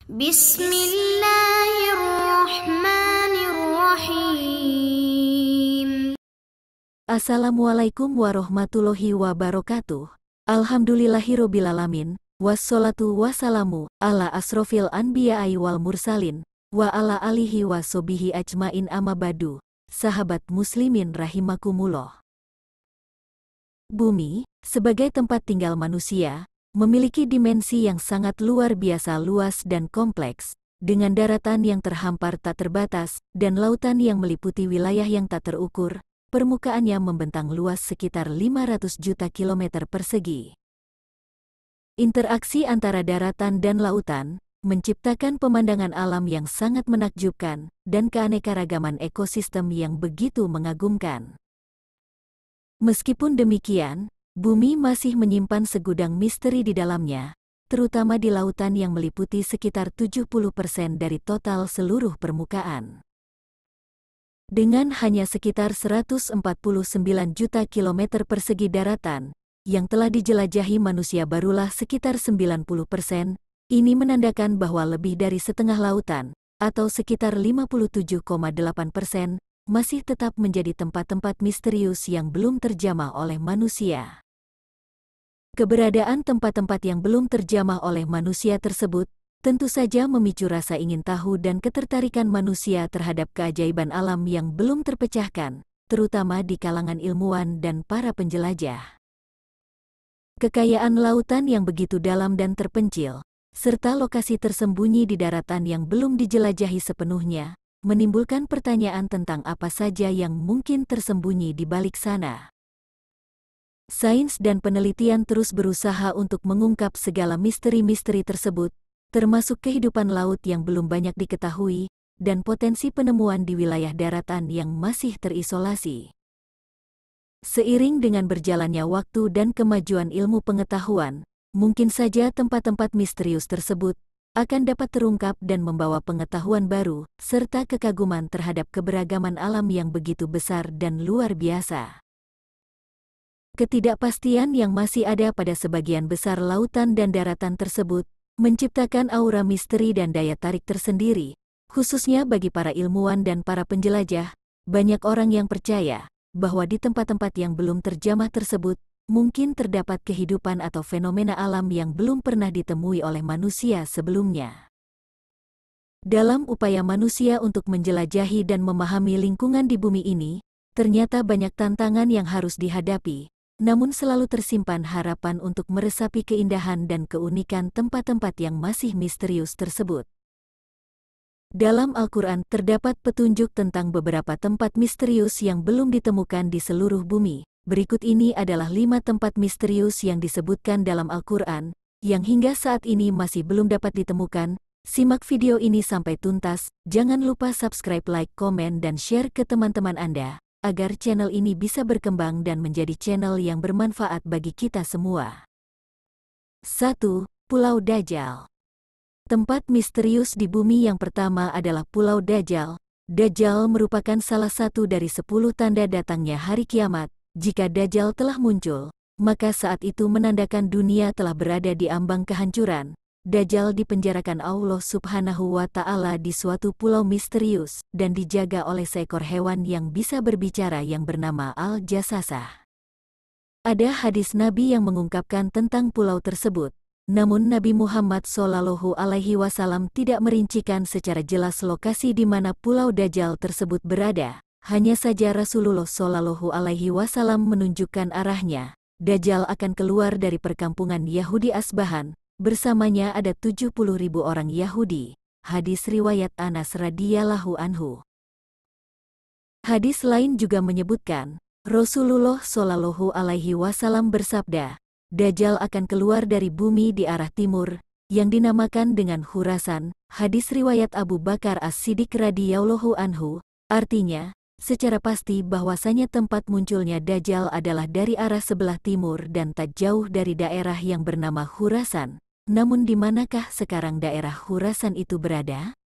Bismillahirrahmanirrahim. Assalamualaikum warahmatullahi wabarakatuh. Alhamdulillahirobbilalamin. Wassalatu wassalamu ala asrofil anbiya'i wal mursalin wa ala alihi wa sobihi ajmain amma badu. Sahabat muslimin rahimakumullah. Bumi, sebagai tempat tinggal manusia, memiliki dimensi yang sangat luar biasa luas dan kompleks, dengan daratan yang terhampar tak terbatas, dan lautan yang meliputi wilayah yang tak terukur. Permukaannya membentang luas sekitar 500 juta kilometer persegi. Interaksi antara daratan dan lautan menciptakan pemandangan alam yang sangat menakjubkan dan keanekaragaman ekosistem yang begitu mengagumkan. Meskipun demikian, bumi masih menyimpan segudang misteri di dalamnya, terutama di lautan yang meliputi sekitar 70% dari total seluruh permukaan. Dengan hanya sekitar 149 juta kilometer persegi daratan, yang telah dijelajahi manusia barulah sekitar 90%, ini menandakan bahwa lebih dari setengah lautan, atau sekitar 57,8%, masih tetap menjadi tempat-tempat misterius yang belum terjamah oleh manusia. Keberadaan tempat-tempat yang belum terjamah oleh manusia tersebut tentu saja memicu rasa ingin tahu dan ketertarikan manusia terhadap keajaiban alam yang belum terpecahkan, terutama di kalangan ilmuwan dan para penjelajah. Kekayaan lautan yang begitu dalam dan terpencil, serta lokasi tersembunyi di daratan yang belum dijelajahi sepenuhnya, menimbulkan pertanyaan tentang apa saja yang mungkin tersembunyi di balik sana. Sains dan penelitian terus berusaha untuk mengungkap segala misteri-misteri tersebut, termasuk kehidupan laut yang belum banyak diketahui, dan potensi penemuan di wilayah daratan yang masih terisolasi. Seiring dengan berjalannya waktu dan kemajuan ilmu pengetahuan, mungkin saja tempat-tempat misterius tersebut akan dapat terungkap dan membawa pengetahuan baru, serta kekaguman terhadap keberagaman alam yang begitu besar dan luar biasa. Ketidakpastian yang masih ada pada sebagian besar lautan dan daratan tersebut menciptakan aura misteri dan daya tarik tersendiri, khususnya bagi para ilmuwan dan para penjelajah. Banyak orang yang percaya bahwa di tempat-tempat yang belum terjamah tersebut, mungkin terdapat kehidupan atau fenomena alam yang belum pernah ditemui oleh manusia sebelumnya. Dalam upaya manusia untuk menjelajahi dan memahami lingkungan di bumi ini, ternyata banyak tantangan yang harus dihadapi. Namun selalu tersimpan harapan untuk meresapi keindahan dan keunikan tempat-tempat yang masih misterius tersebut. Dalam Al-Quran terdapat petunjuk tentang beberapa tempat misterius yang belum ditemukan di seluruh bumi. Berikut ini adalah 5 tempat misterius yang disebutkan dalam Al-Quran, yang hingga saat ini masih belum dapat ditemukan. Simak video ini sampai tuntas, jangan lupa subscribe, like, komen, dan share ke teman-teman Anda, agar channel ini bisa berkembang dan menjadi channel yang bermanfaat bagi kita semua. 1. Pulau Dajjal. Tempat misterius di bumi yang pertama adalah Pulau Dajjal. Dajjal merupakan salah satu dari 10 tanda datangnya hari kiamat. Jika Dajjal telah muncul, maka saat itu menandakan dunia telah berada di ambang kehancuran. Dajjal dipenjarakan Allah Subhanahu wa Ta'ala di suatu pulau misterius dan dijaga oleh seekor hewan yang bisa berbicara yang bernama Al-Jasasah. Ada hadis Nabi yang mengungkapkan tentang pulau tersebut, namun Nabi Muhammad SAW tidak merincikan secara jelas lokasi di mana Pulau Dajjal tersebut berada. Hanya saja Rasulullah SAW menunjukkan arahnya. Dajjal akan keluar dari perkampungan Yahudi Asbahan. Bersamanya ada 70.000 orang Yahudi. Hadis riwayat Anas radhiyallahu anhu. Hadis lain juga menyebutkan, Rasulullah SAW bersabda, Dajjal akan keluar dari bumi di arah timur, yang dinamakan dengan Khurasan. Hadis riwayat Abu Bakar As-Siddiq radhiyallahu anhu, artinya, secara pasti bahwasanya tempat munculnya Dajjal adalah dari arah sebelah timur dan tak jauh dari daerah yang bernama Khurasan. Namun di manakah sekarang daerah Khurasan itu berada?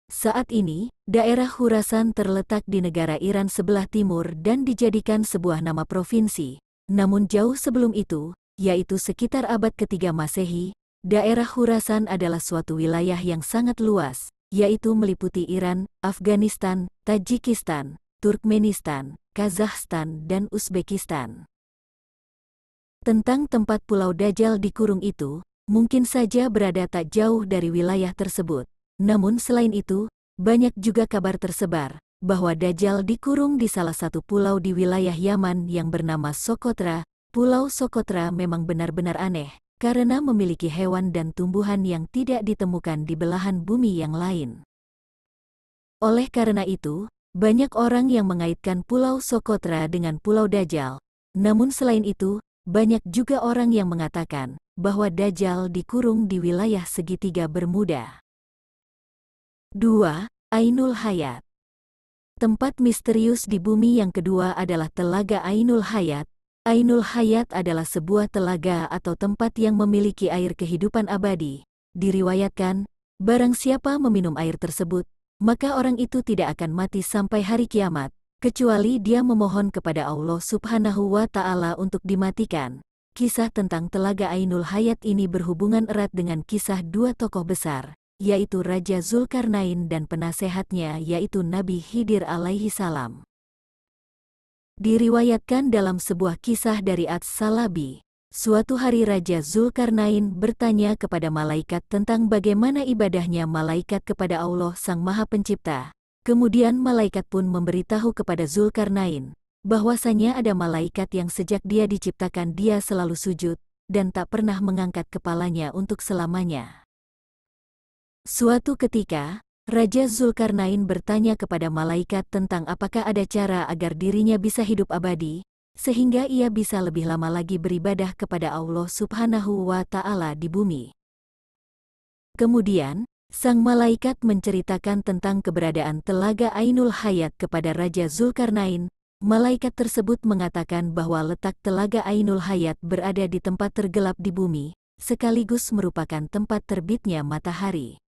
Saat ini, daerah Khurasan terletak di negara Iran sebelah timur dan dijadikan sebuah nama provinsi. Namun jauh sebelum itu, yaitu sekitar abad ketiga Masehi, Daerah Khurasan adalah suatu wilayah yang sangat luas, yaitu meliputi Iran, Afghanistan, Tajikistan, Turkmenistan, Kazakhstan, dan Uzbekistan. Tentang tempat Pulau Dajjal dikurung itu, mungkin saja berada tak jauh dari wilayah tersebut. Namun selain itu, banyak juga kabar tersebar bahwa Dajjal dikurung di salah satu pulau di wilayah Yaman yang bernama Socotra. Pulau Socotra memang benar-benar aneh, karena memiliki hewan dan tumbuhan yang tidak ditemukan di belahan bumi yang lain. Oleh karena itu, banyak orang yang mengaitkan Pulau Socotra dengan Pulau Dajjal. Namun selain itu, banyak juga orang yang mengatakan bahwa Dajjal dikurung di wilayah segitiga Bermuda. 2. Ainul Hayat. Tempat misterius di bumi yang kedua adalah Telaga Ainul Hayat. Ainul Hayat adalah sebuah telaga atau tempat yang memiliki air kehidupan abadi. Diriwayatkan, barang siapa meminum air tersebut, maka orang itu tidak akan mati sampai hari kiamat, kecuali dia memohon kepada Allah Subhanahu wa Ta'ala untuk dimatikan. Kisah tentang Telaga Ainul Hayat ini berhubungan erat dengan kisah dua tokoh besar, yaitu Raja Zulkarnain dan penasehatnya yaitu Nabi Khidir alaihi salam. Diriwayatkan dalam sebuah kisah dari Ats-Salabi, suatu hari Raja Zulkarnain bertanya kepada malaikat tentang bagaimana ibadahnya malaikat kepada Allah Sang Maha Pencipta. Kemudian malaikat pun memberitahu kepada Zulkarnain bahwasanya ada malaikat yang sejak dia diciptakan dia selalu sujud dan tak pernah mengangkat kepalanya untuk selamanya. Suatu ketika, Raja Zulkarnain bertanya kepada malaikat tentang apakah ada cara agar dirinya bisa hidup abadi, sehingga ia bisa lebih lama lagi beribadah kepada Allah Subhanahu wa Ta'ala di bumi. Kemudian, sang malaikat menceritakan tentang keberadaan Telaga Ainul Hayat kepada Raja Zulkarnain. Malaikat tersebut mengatakan bahwa letak Telaga Ainul Hayat berada di tempat tergelap di bumi, sekaligus merupakan tempat terbitnya matahari.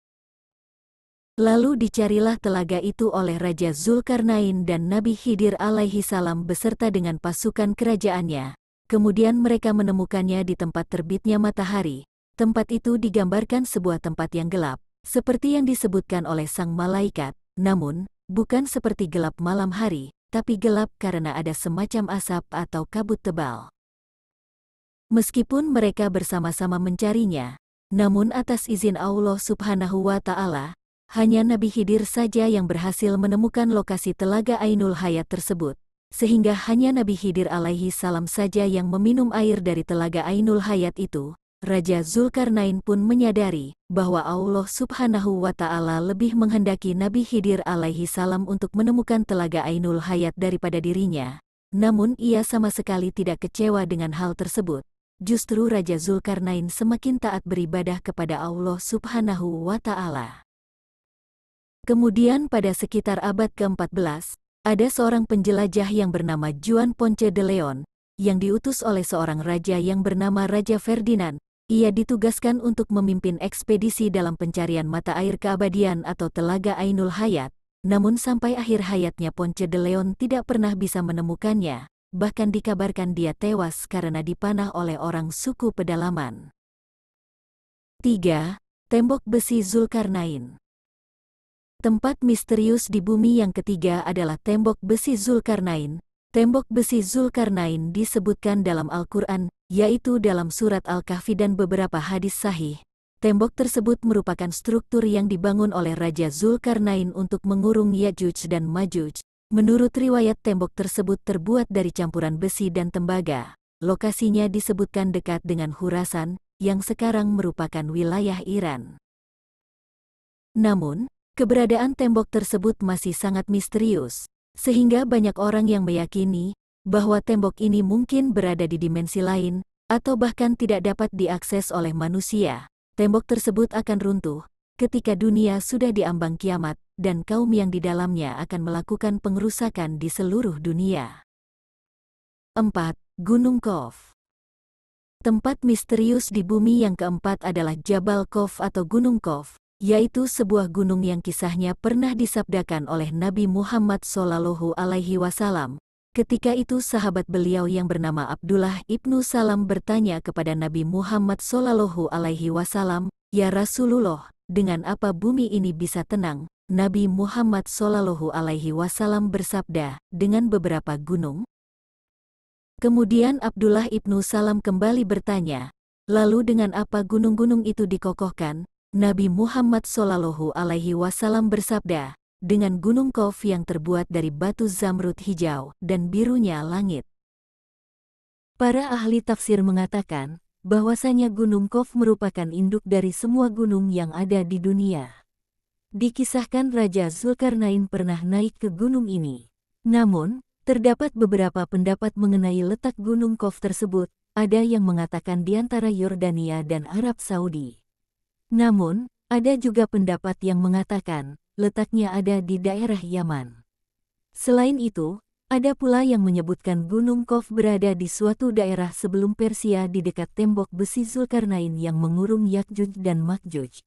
Lalu dicarilah telaga itu oleh Raja Zulkarnain dan Nabi Khidir alaihi salam beserta dengan pasukan kerajaannya. Kemudian mereka menemukannya di tempat terbitnya matahari. Tempat itu digambarkan sebuah tempat yang gelap, seperti yang disebutkan oleh sang malaikat, namun, bukan seperti gelap malam hari, tapi gelap karena ada semacam asap atau kabut tebal. Meskipun mereka bersama-sama mencarinya, namun atas izin Allah Subhanahu wa Ta'ala, hanya Nabi Khidir saja yang berhasil menemukan lokasi Telaga Ainul Hayat tersebut, sehingga hanya Nabi Khidir alaihi salam saja yang meminum air dari Telaga Ainul Hayat itu. Raja Zulkarnain pun menyadari bahwa Allah Subhanahu wa Ta'ala lebih menghendaki Nabi Khidir alaihi salam untuk menemukan Telaga Ainul Hayat daripada dirinya. Namun ia sama sekali tidak kecewa dengan hal tersebut. Justru Raja Zulkarnain semakin taat beribadah kepada Allah Subhanahu wa Ta'ala. Kemudian pada sekitar abad ke-14, ada seorang penjelajah yang bernama Juan Ponce de Leon, yang diutus oleh seorang raja yang bernama Raja Ferdinand. Ia ditugaskan untuk memimpin ekspedisi dalam pencarian mata air keabadian atau Telaga Ainul Hayat, namun sampai akhir hayatnya Ponce de Leon tidak pernah bisa menemukannya, bahkan dikabarkan dia tewas karena dipanah oleh orang suku pedalaman. 3. Tembok Besi Zulkarnain. Tempat misterius di bumi yang ketiga adalah Tembok Besi Zulkarnain. Tembok Besi Zulkarnain disebutkan dalam Al-Quran, yaitu dalam surat Al-Kahfi dan beberapa hadis sahih. Tembok tersebut merupakan struktur yang dibangun oleh Raja Zulkarnain untuk mengurung Ya'juj dan Ma'juj. Menurut riwayat tembok tersebut terbuat dari campuran besi dan tembaga. Lokasinya disebutkan dekat dengan Khurasan, yang sekarang merupakan wilayah Iran. Namun, keberadaan tembok tersebut masih sangat misterius, sehingga banyak orang yang meyakini bahwa tembok ini mungkin berada di dimensi lain, atau bahkan tidak dapat diakses oleh manusia. Tembok tersebut akan runtuh ketika dunia sudah diambang kiamat, dan kaum yang di dalamnya akan melakukan pengerusakan di seluruh dunia. 4. Gunung Qof. Tempat misterius di bumi yang keempat adalah Jabal Qof atau Gunung Qof, yaitu sebuah gunung yang kisahnya pernah disabdakan oleh Nabi Muhammad SAW. Ketika itu sahabat beliau yang bernama Abdullah ibnu Salam bertanya kepada Nabi Muhammad Shallallahu Alaihi Wasallam, "Ya Rasulullah, dengan apa bumi ini bisa tenang?" Nabi Muhammad Shallallahu Alaihi Wasallam bersabda, "Dengan beberapa gunung." Kemudian Abdullah ibnu Salam kembali bertanya, "Lalu dengan apa gunung-gunung itu dikokohkan?" Nabi Muhammad Shallallahu Alaihi Wasallam bersabda, "Dengan gunung Qaf yang terbuat dari batu zamrud hijau dan birunya langit." Para ahli tafsir mengatakan bahwasanya gunung Qaf merupakan induk dari semua gunung yang ada di dunia. Dikisahkan Raja Zulkarnain pernah naik ke gunung ini. Namun, terdapat beberapa pendapat mengenai letak gunung Qaf tersebut. Ada yang mengatakan di antara Yordania dan Arab Saudi. Namun, ada juga pendapat yang mengatakan letaknya ada di daerah Yaman. Selain itu, ada pula yang menyebutkan gunung Qaf berada di suatu daerah sebelum Persia di dekat tembok besi Zulkarnain yang mengurung Yakjuj dan Makjuj.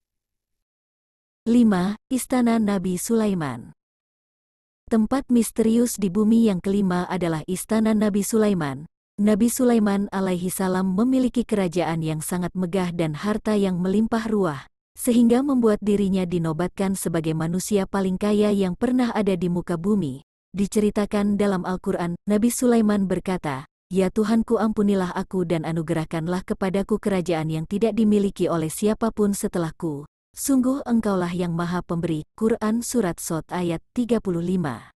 5. Istana Nabi Sulaiman. Tempat misterius di bumi yang kelima adalah Istana Nabi Sulaiman. Nabi Sulaiman alaihi salam memiliki kerajaan yang sangat megah dan harta yang melimpah ruah, sehingga membuat dirinya dinobatkan sebagai manusia paling kaya yang pernah ada di muka bumi. Diceritakan dalam Al-Quran, Nabi Sulaiman berkata, "Ya Tuhanku, ampunilah aku dan anugerahkanlah kepadaku kerajaan yang tidak dimiliki oleh siapapun setelahku. Sungguh Engkaulah yang Maha Pemberi." Quran Surat Shad ayat 35.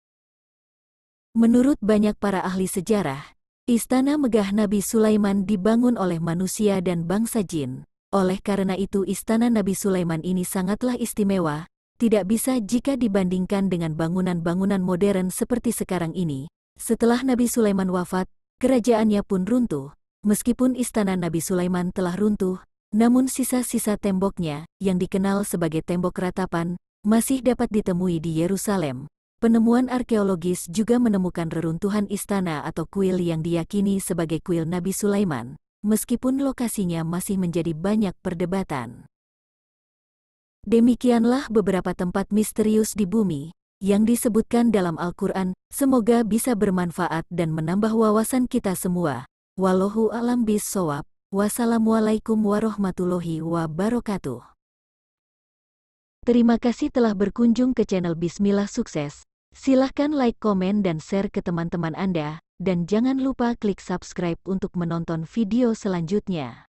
Menurut banyak para ahli sejarah, istana megah Nabi Sulaiman dibangun oleh manusia dan bangsa jin. Oleh karena itu istana Nabi Sulaiman ini sangatlah istimewa, tidak bisa jika dibandingkan dengan bangunan-bangunan modern seperti sekarang ini. Setelah Nabi Sulaiman wafat, kerajaannya pun runtuh. Meskipun istana Nabi Sulaiman telah runtuh, namun sisa-sisa temboknya, yang dikenal sebagai tembok ratapan, masih dapat ditemui di Yerusalem. Penemuan arkeologis juga menemukan reruntuhan istana atau kuil yang diyakini sebagai kuil Nabi Sulaiman. Meskipun lokasinya masih menjadi banyak perdebatan. Demikianlah beberapa tempat misterius di bumi yang disebutkan dalam Al-Quran. Semoga bisa bermanfaat dan menambah wawasan kita semua. Wallahu a'lam bishawab. Wassalamualaikum warahmatullahi wabarakatuh. Terima kasih telah berkunjung ke channel Bismillah Sukses. Silahkan like, komen, dan share ke teman-teman Anda. Dan jangan lupa klik subscribe untuk menonton video selanjutnya.